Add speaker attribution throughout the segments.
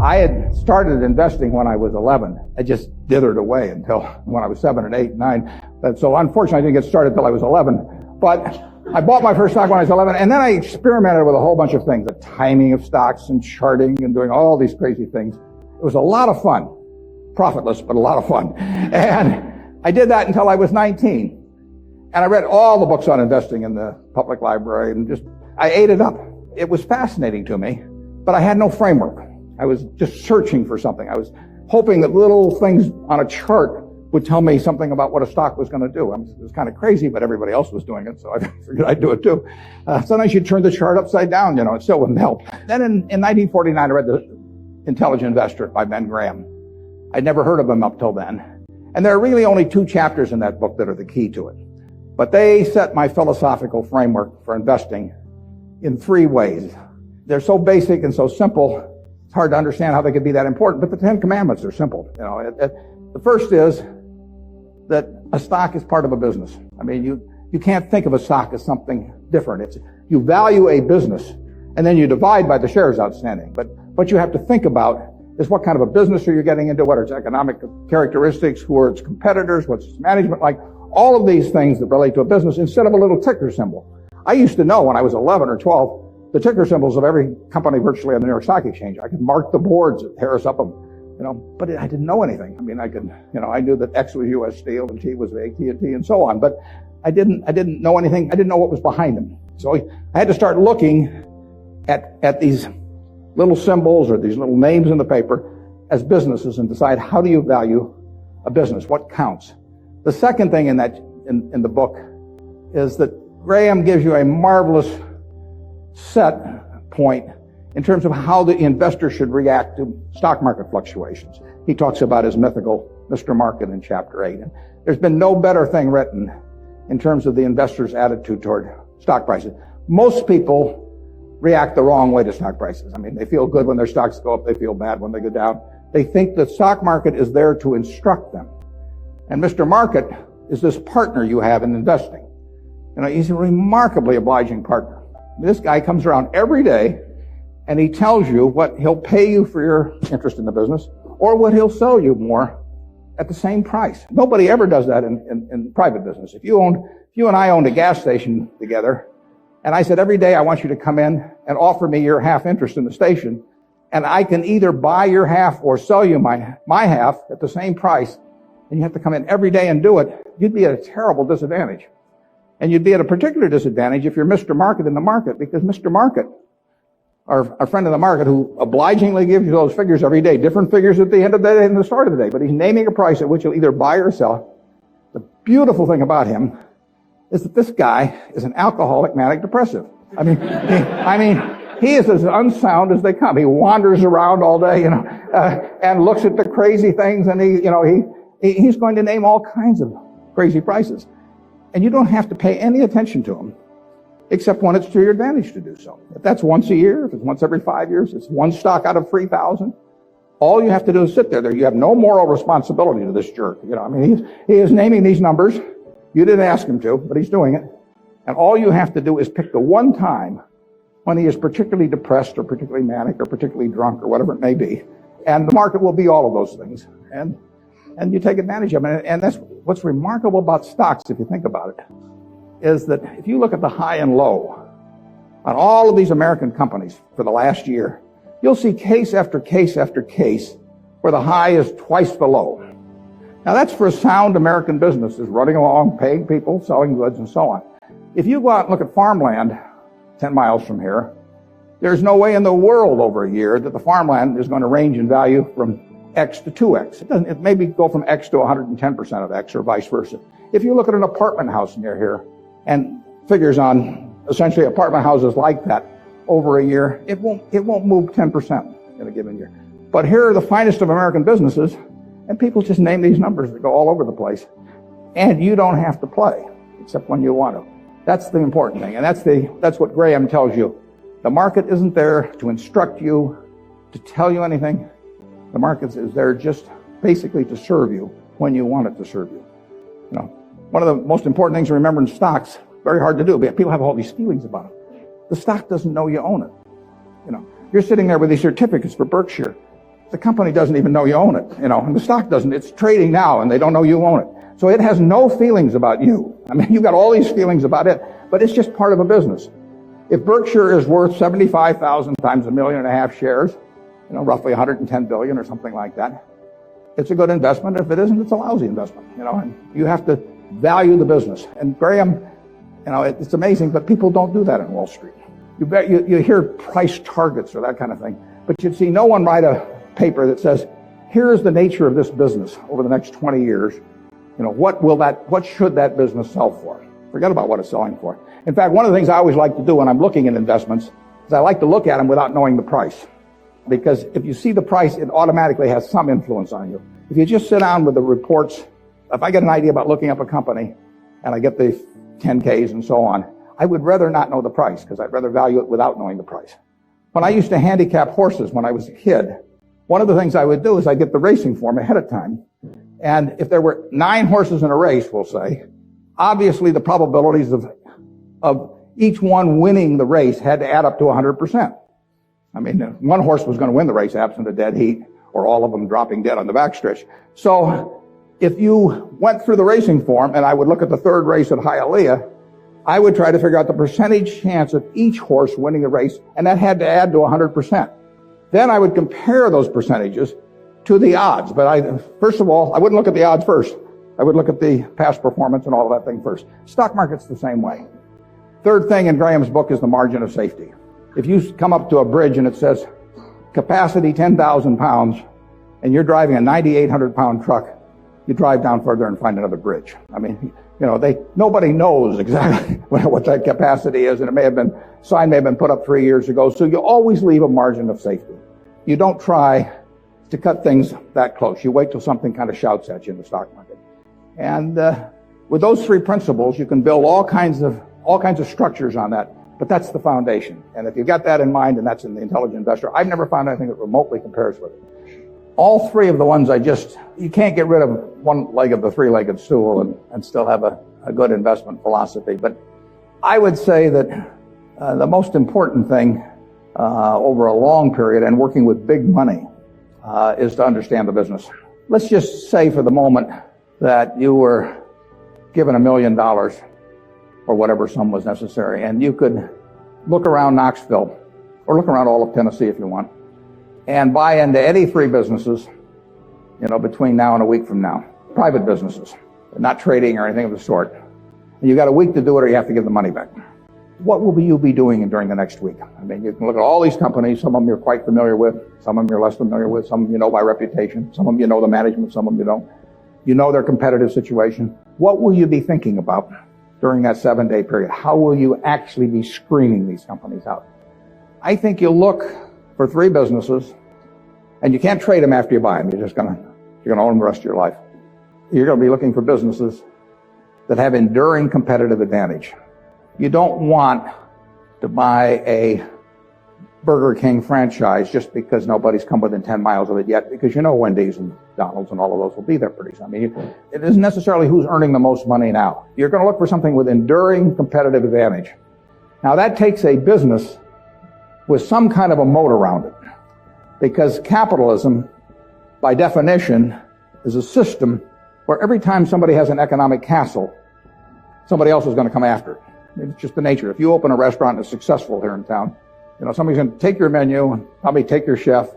Speaker 1: I had started investing when I was 11. I just dithered away until when I was 7 and 8 and 9. So unfortunately, I didn't get started until I was 11. But I bought my first stock when I was 11, and then I experimented with a whole bunch of things, the timing of stocks and charting and doing all these crazy things. It was a lot of fun. Profitless, but a lot of fun. And I did that until I was 19. And I read all the books on investing in the public library and I ate it up. It was fascinating to me, but I had no framework. I was just searching for something. I was hoping that little things on a chart would tell me something about what a stock was going to do. It was kind of crazy, but everybody else was doing it, so I figured I'd do it too. Sometimes you'd turn the chart upside down, it still wouldn't help. Then in 1949, I read The Intelligent Investor by Ben Graham. I'd never heard of him up till then. And there are really only 2 chapters in that book that are the key to it. But they set my philosophical framework for investing in 3 ways. They're so basic and so simple, it's hard to understand how they could be that important, but the 10 Commandments are simple. The first is that a stock is part of a business. I mean, you can't think of a stock as something different. You value a business, and then you divide by the shares outstanding. But what you have to think about is what kind of a business are you getting into, what are its economic characteristics, who are its competitors, what's its management like, all of these things that relate to a business instead of a little ticker symbol. I used to know when I was 11 or 12 the ticker symbols of every company virtually on the New York Stock Exchange. I could mark the boards at Harris Upham, but I didn't know anything. I mean, I knew that X was U.S. Steel and T was AT&T and so on, but I didn't know anything. I didn't know what was behind them. So I had to start looking at these little symbols or these little names in the paper as businesses and decide, how do you value a business? What counts? The second thing in the book is that Graham gives you a marvelous set point in terms of how the investor should react to stock market fluctuations. He talks about his mythical Mr. Market in chapter 8. And there's been no better thing written in terms of the investor's attitude toward stock prices. Most people react the wrong way to stock prices. I mean, they feel good when their stocks go up. They feel bad when they go down. They think the stock market is there to instruct them. And Mr. Market is this partner you have in investing. He's a remarkably obliging partner. This guy comes around every day and he tells you what he'll pay you for your interest in the business or what he'll sell you more at the same price. Nobody ever does that in private business. If you and I owned a gas station together, and I said, every day I want you to come in and offer me your half interest in the station, and I can either buy your half or sell you my half at the same price, and you have to come in every day and do it, you'd be at a terrible disadvantage. And you'd be at a particular disadvantage if you're Mr. Market in the market, because Mr. Market, our friend in the market who obligingly gives you those figures every day, different figures at the end of the day and the start of the day, but he's naming a price at which you'll either buy or sell. The beautiful thing about him is that this guy is an alcoholic manic depressive. I mean, he is as unsound as they come. He wanders around all day, and looks at the crazy things, and he's going to name all kinds of crazy prices. And you don't have to pay any attention to him, except when it's to your advantage to do so. If that's once a year, if it's once every 5 years, it's one stock out of 3,000. All you have to do is sit there. You have no moral responsibility to this jerk. He is naming these numbers. You didn't ask him to, but he's doing it. And all you have to do is pick the one time when he is particularly depressed or particularly manic or particularly drunk or whatever it may be. And the market will be all of those things. And you take advantage of it. And that's what's remarkable about stocks, if you think about it, is that if you look at the high and low on all of these American companies for the last year, you'll see case after case after case where the high is twice the low. Now that's for sound American businesses running along, paying people, selling goods, and so on. If you go out and look at farmland 10 miles from here, there's no way in the world over a year that the farmland is going to range in value from X to 2X. It maybe go from X to 110% of X or vice versa. If you look at an apartment house near here and figures on essentially apartment houses like that over a year, it won't move 10% in a given year. But here are the finest of American businesses, and people just name these numbers that go all over the place. And you don't have to play, except when you want to. That's the important thing. And that's what Graham tells you. The market isn't there to instruct you, to tell you anything. The market is there just basically to serve you when you want it to serve you. One of the most important things to remember in stocks, very hard to do, but people have all these feelings about it. The stock doesn't know you own it. You're sitting there with these certificates for Berkshire. the company doesn't even know you own it, and the stock doesn't. It's trading now, and they don't know you own it. So it has no feelings about you. I mean, you've got all these feelings about it, but it's just part of a business. If Berkshire is worth 75,000 times 1.5 million shares, roughly 110 billion or something like that, it's a good investment. If it isn't, it's a lousy investment, and you have to value the business. And Graham, it's amazing, but people don't do that in Wall Street. You hear price targets or that kind of thing, but you'd see no one write a paper that says, here is the nature of this business over the next 20 years. What should that business sell for? Forget about what it's selling for. In fact, one of the things I always like to do when I'm looking at investments is I like to look at them without knowing the price. Because if you see the price, it automatically has some influence on you. If you just sit down with the reports, if I get an idea about looking up a company and I get the 10Ks and so on, I would rather not know the price because I'd rather value it without knowing the price. When I used to handicap horses when I was a kid, one of the things I would do is I'd get the racing form ahead of time. And if there were 9 horses in a race, we'll say, obviously the probabilities of each one winning the race had to add up to 100%. I mean, one horse was going to win the race absent a dead heat or all of them dropping dead on the backstretch. So if you went through the racing form and I would look at the third race at Hialeah, I would try to figure out the percentage chance of each horse winning the race, and that had to add to 100%. Then I would compare those percentages to the odds. But first of all, I wouldn't look at the odds first. I would look at the past performance and all of that thing first. Stock market's the same way. Third thing in Graham's book is the margin of safety. If you come up to a bridge and it says capacity 10,000 pounds and you're driving a 9,800 pound truck, you drive down further and find another bridge. I mean, nobody knows exactly what that capacity is, and sign may have been put up 3 years ago. So you always leave a margin of safety. You don't try to cut things that close. You wait till something kind of shouts at you in the stock market. And with those 3 principles, you can build all kinds of structures on that. But that's the foundation. And if you've got that in mind, and that's in the Intelligent Investor, I've never found anything that remotely compares with it. All 3 of the ones you can't get rid of one leg of the 3-legged stool and still have a good investment philosophy. But I would say that the most important thing over a long period and working with big money is to understand the business. Let's just say for the moment that you were given $1 million or whatever sum was necessary, and you could look around Knoxville or look around all of Tennessee if you want and buy into any 3 businesses, between now and a week from now. Private businesses, not trading or anything of the sort. And you got a week to do it or you have to give the money back. What will you be doing during the next week? I mean, you can look at all these companies. Some of them you're quite familiar with. Some of them you're less familiar with. Some of them you know by reputation. Some of them you know the management. Some of them you don't. You know their competitive situation. What will you be thinking about during that 7-day period? How will you actually be screening these companies out? I think you'll look for 3 businesses, and you can't trade them after you buy them. You're going to own them the rest of your life. You're going to be looking for businesses that have enduring competitive advantage. You don't want to buy a Burger King franchise just because nobody's come within 10 miles of it yet, because Wendy's and McDonald's and all of those will be there pretty soon. I mean, it isn't necessarily who's earning the most money now. You're going to look for something with enduring competitive advantage. Now that takes a business with some kind of a moat around it, because capitalism, by definition, is a system where every time somebody has an economic castle, somebody else is going to come after it. It's just the nature. If you open a restaurant and it's successful here in town, somebody's going to take your menu and probably take your chef,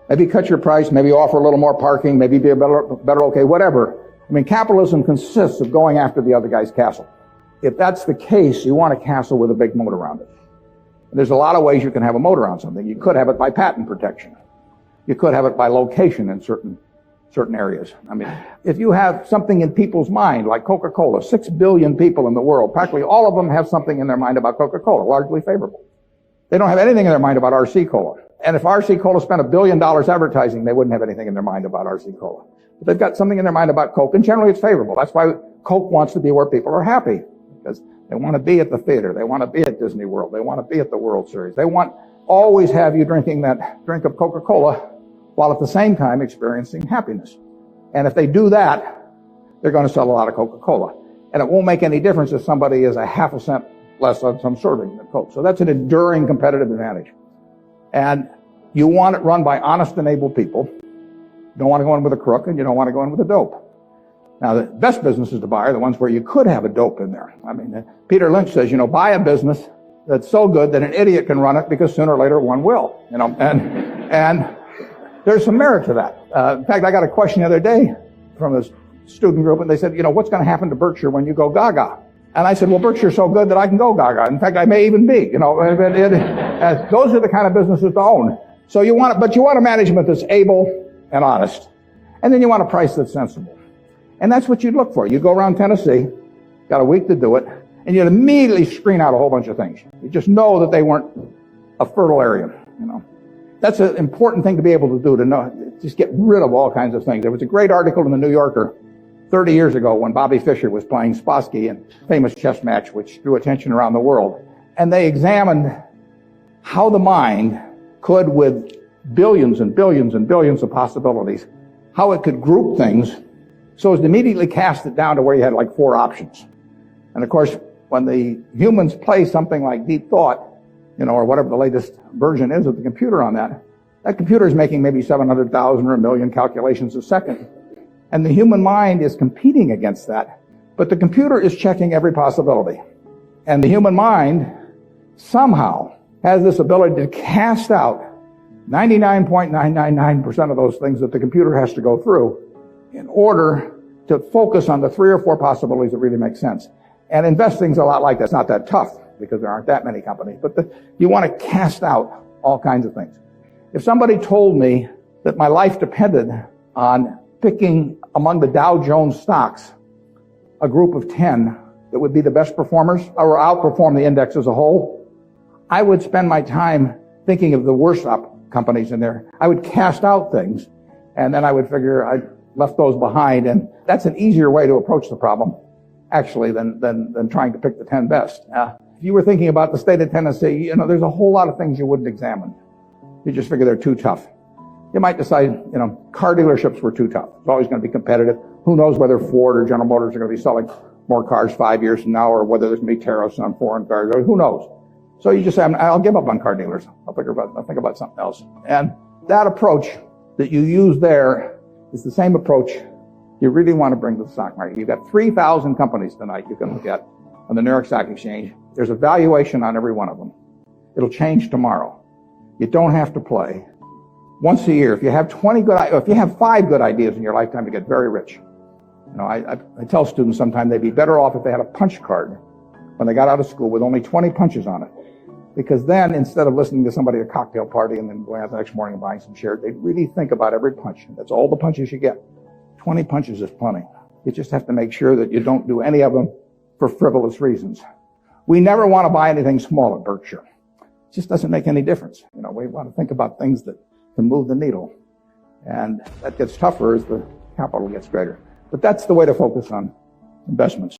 Speaker 1: maybe cut your price, maybe offer a little more parking, maybe be a better okay, whatever. I mean, capitalism consists of going after the other guy's castle. If that's the case, you want a castle with a big moat around it. There's a lot of ways you can have a moat around something. You could have it by patent protection. You could have it by location in certain areas. I mean, if you have something in people's mind, like Coca-Cola, 6 billion people in the world, practically all of them have something in their mind about Coca-Cola, largely favorable. They don't have anything in their mind about RC Cola. And if RC Cola spent $1 billion advertising, they wouldn't have anything in their mind about RC Cola. But they've got something in their mind about Coke, and generally it's favorable. That's why Coke wants to be where people are happy, because they want to be at the theater. They want to be at Disney World. They want to be at the World Series. They want always have you drinking that drink of Coca-Cola while at the same time experiencing happiness. And if they do that, they're going to sell a lot of Coca-Cola. And it won't make any difference if somebody is a half a cent less on some serving than Coke. So that's an enduring competitive advantage. And you want it run by honest and able people. You don't want to go in with a crook, and you don't want to go in with a dope. Now, the best businesses to buy are the ones where you could have a dope in there. I mean, Peter Lynch says, buy a business that's so good that an idiot can run it because sooner or later one will, and there's some merit to that. In fact, I got a question the other day from a student group, and they said, what's going to happen to Berkshire when you go gaga? And I said, well, Berkshire's so good that I can go gaga. In fact, I may even be, those are the kind of businesses to own. So you want a management that's able and honest. And then you want a price that's sensible. And that's what you'd look for. You go around Tennessee, got a week to do it, and you'd immediately screen out a whole bunch of things. You just know that they weren't a fertile area, That's an important thing to be able to do, to know, just get rid of all kinds of things. There was a great article in the New Yorker 30 years ago when Bobby Fischer was playing Spassky in a famous chess match which drew attention around the world. And they examined how the mind could, with billions and billions and billions of possibilities, how it could group things so as to immediately cast it down to where you had like 4 options. And of course, when the humans play something like deep thought, or whatever the latest version is of the computer on that computer is making maybe 700,000 or 1 million calculations a second. And the human mind is competing against that, but the computer is checking every possibility. And the human mind somehow has this ability to cast out 99.999% of those things that the computer has to go through in order to focus on the 3 or 4 possibilities that really make sense. And investing's a lot like that. It's not that tough because there aren't that many companies, but you want to cast out all kinds of things. If somebody told me that my life depended on picking among the Dow Jones stocks a group of 10 that would be the best performers or outperform the index as a whole, I would spend my time thinking of the worst companies in there. I would cast out things, and then I would figure I left those behind, and that's an easier way to approach the problem, actually, than trying to pick the 10 best. If you were thinking about the state of Tennessee, there's a whole lot of things you wouldn't examine. You just figure they're too tough. You might decide, car dealerships were too tough. It's always going to be competitive. Who knows whether Ford or General Motors are going to be selling more cars 5 years from now, or whether there's going to be tariffs on foreign cars, or who knows. So you just say, I'll give up on car dealers. I'll think about something else. And that approach that you use there is the same approach you really want to bring to the stock market. You've got 3,000 companies tonight you can look at on the New York Stock Exchange. There's a valuation on every one of them. It'll change tomorrow. You don't have to play. Once a year, if you have 5 good ideas in your lifetime, you get very rich. I tell students sometimes they'd be better off if they had a punch card when they got out of school with only 20 punches on it. Because then, instead of listening to somebody at a cocktail party and then going out the next morning and buying some shares, they'd really think about every punch. That's all the punches you get. 20 punches is plenty. You just have to make sure that you don't do any of them for frivolous reasons. We never want to buy anything small at Berkshire. It just doesn't make any difference. We want to think about things that can move the needle. And that gets tougher as the capital gets greater. But that's the way to focus on investments.